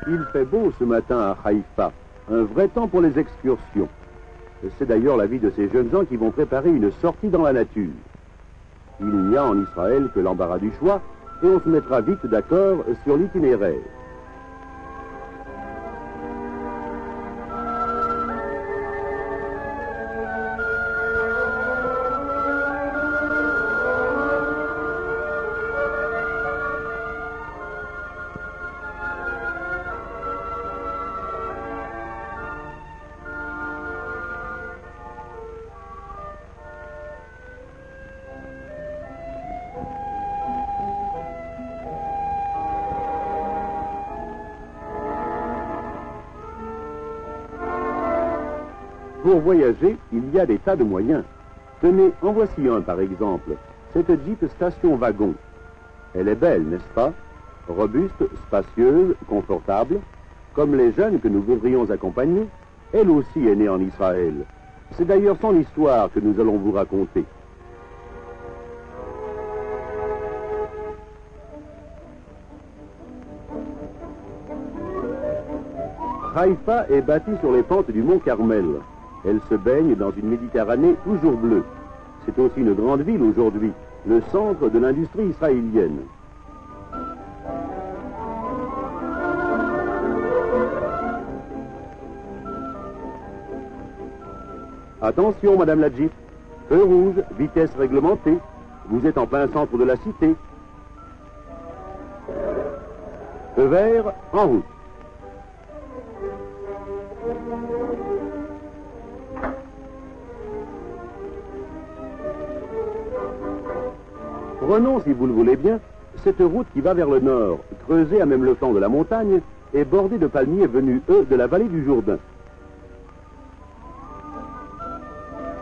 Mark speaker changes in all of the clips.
Speaker 1: Il fait beau ce matin à Haïfa, un vrai temps pour les excursions. C'est d'ailleurs l'avis de ces jeunes gens qui vont préparer une sortie dans la nature. Il n'y a en Israël que l'embarras du choix et on se mettra vite d'accord sur l'itinéraire. Pour voyager, il y a des tas de moyens. Tenez, en voici un par exemple, cette Jeep Station Wagon. Elle est belle, n'est-ce pas? Robuste, spacieuse, confortable. Comme les jeunes que nous voudrions accompagner, elle aussi est née en Israël. C'est d'ailleurs son histoire que nous allons vous raconter. Haïfa est bâtie sur les pentes du mont Carmel. Elle se baigne dans une Méditerranée toujours bleue. C'est aussi une grande ville aujourd'hui, le centre de l'industrie israélienne. Attention, Madame la Jeep. Feu rouge, vitesse réglementée. Vous êtes en plein centre de la cité. Feu vert, en route. Prenons, si vous le voulez bien, cette route qui va vers le nord, creusée à même le flanc de la montagne et bordée de palmiers venus, eux, de la vallée du Jourdain.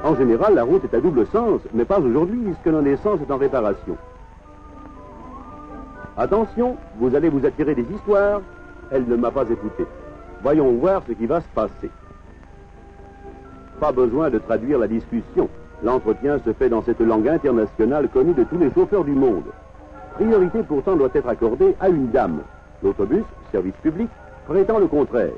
Speaker 1: En général, la route est à double sens, mais pas aujourd'hui, puisque l'un des sens est en réparation. Attention, vous allez vous attirer des histoires. Elle ne m'a pas écouté. Voyons voir ce qui va se passer. Pas besoin de traduire la discussion. L'entretien se fait dans cette langue internationale connue de tous les chauffeurs du monde. Priorité pourtant doit être accordée à une dame. L'autobus, service public, prétend le contraire.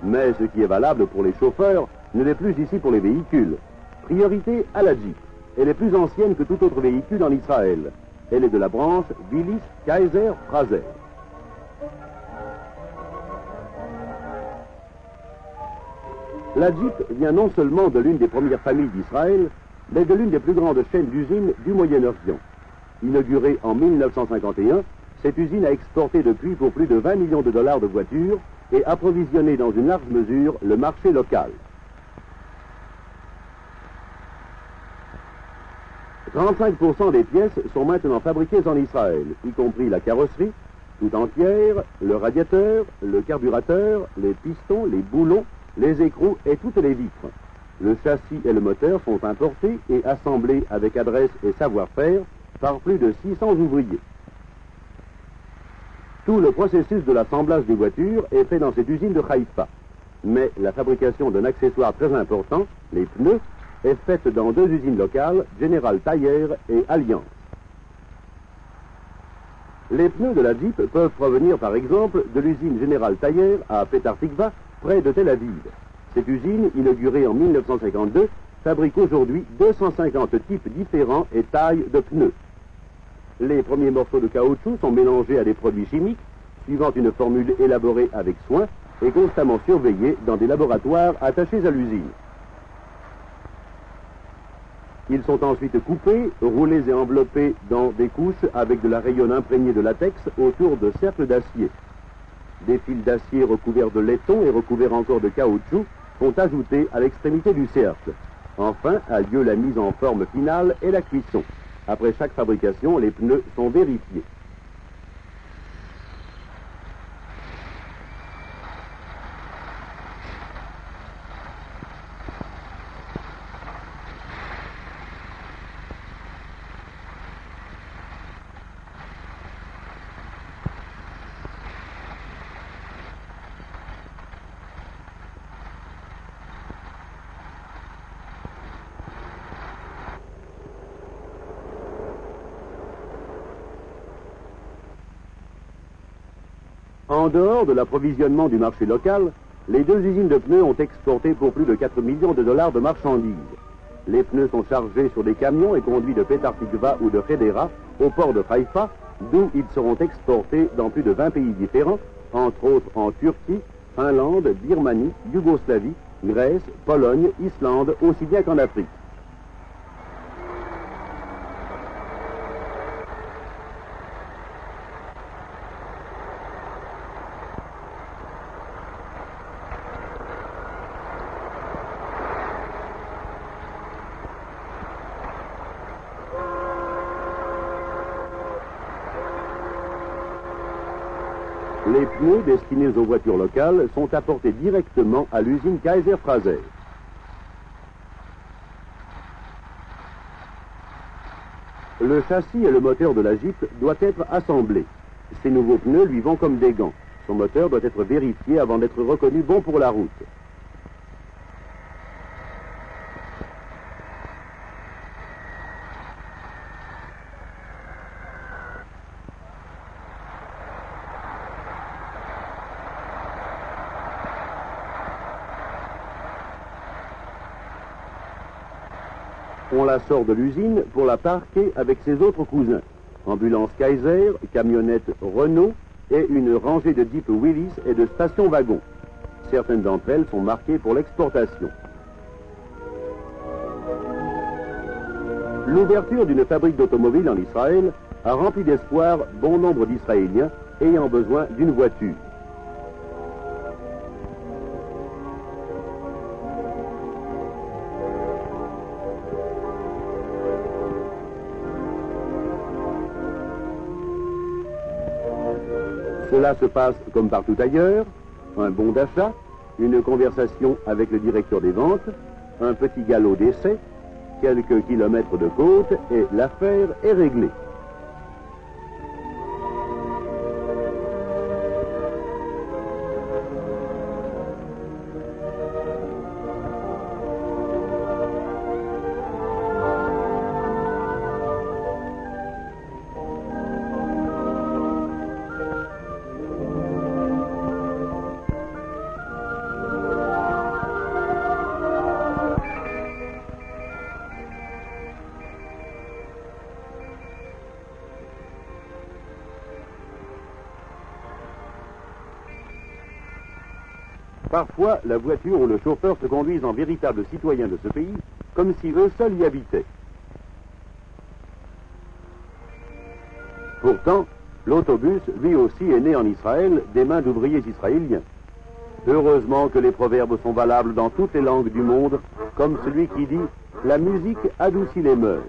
Speaker 1: Mais ce qui est valable pour les chauffeurs ne l'est plus ici pour les véhicules. Priorité à la Jeep. Elle est plus ancienne que tout autre véhicule en Israël. Elle est de la branche Willys Kaiser Frazer. La Jeep vient non seulement de l'une des premières familles d'Israël, mais de l'une des plus grandes chaînes d'usines du Moyen-Orient. Inaugurée en 1951, cette usine a exporté depuis pour plus de 20 millions de dollars de voitures et approvisionné dans une large mesure le marché local. 35% des pièces sont maintenant fabriquées en Israël, y compris la carrosserie, tout entière, le radiateur, le carburateur, les pistons, les boulons, les écrous et toutes les vitres. Le châssis et le moteur sont importés et assemblés avec adresse et savoir-faire par plus de 600 ouvriers. Tout le processus de l'assemblage des voitures est fait dans cette usine de Haïfa. Mais la fabrication d'un accessoire très important, les pneus, est faite dans deux usines locales, General Tire et Alliance. Les pneus de la Jeep peuvent provenir par exemple de l'usine General Tire à Petah Tikva, près de Tel Aviv. Cette usine, inaugurée en 1952, fabrique aujourd'hui 250 types différents et tailles de pneus. Les premiers morceaux de caoutchouc sont mélangés à des produits chimiques, suivant une formule élaborée avec soin et constamment surveillée dans des laboratoires attachés à l'usine. Ils sont ensuite coupés, roulés et enveloppés dans des couches avec de la rayonne imprégnée de latex autour de cercles d'acier. Des fils d'acier recouverts de laiton et recouverts encore de caoutchouc sont ajoutés à l'extrémité du cercle. Enfin, a lieu la mise en forme finale et la cuisson. Après chaque fabrication, les pneus sont vérifiés. En dehors de l'approvisionnement du marché local, les deux usines de pneus ont exporté pour plus de 4 millions de dollars de marchandises. Les pneus sont chargés sur des camions et conduits de Petah Tikva ou de Hedera au port de Haïfa, d'où ils seront exportés dans plus de 20 pays différents, entre autres en Turquie, Finlande, Birmanie, Yougoslavie, Grèce, Pologne, Islande, aussi bien qu'en Afrique. Les pneus destinés aux voitures locales sont apportés directement à l'usine Kaiser Frazer. Le châssis et le moteur de la Jeep doivent être assemblés. Ces nouveaux pneus lui vont comme des gants. Son moteur doit être vérifié avant d'être reconnu bon pour la route. On la sort de l'usine pour la parquer avec ses autres cousins. Ambulance Kaiser, camionnette Renault et une rangée de Jeep Willys et de stations-wagons. Certaines d'entre elles sont marquées pour l'exportation. L'ouverture d'une fabrique d'automobiles en Israël a rempli d'espoir bon nombre d'Israéliens ayant besoin d'une voiture. Cela se passe comme partout ailleurs, un bon d'achat, une conversation avec le directeur des ventes, un petit galop d'essai, quelques kilomètres de côte et l'affaire est réglée. Parfois, la voiture ou le chauffeur se conduisent en véritables citoyens de ce pays, comme si eux seuls y habitaient. Pourtant, l'autobus, lui aussi, est né en Israël des mains d'ouvriers israéliens. Heureusement que les proverbes sont valables dans toutes les langues du monde, comme celui qui dit « La musique adoucit les mœurs ».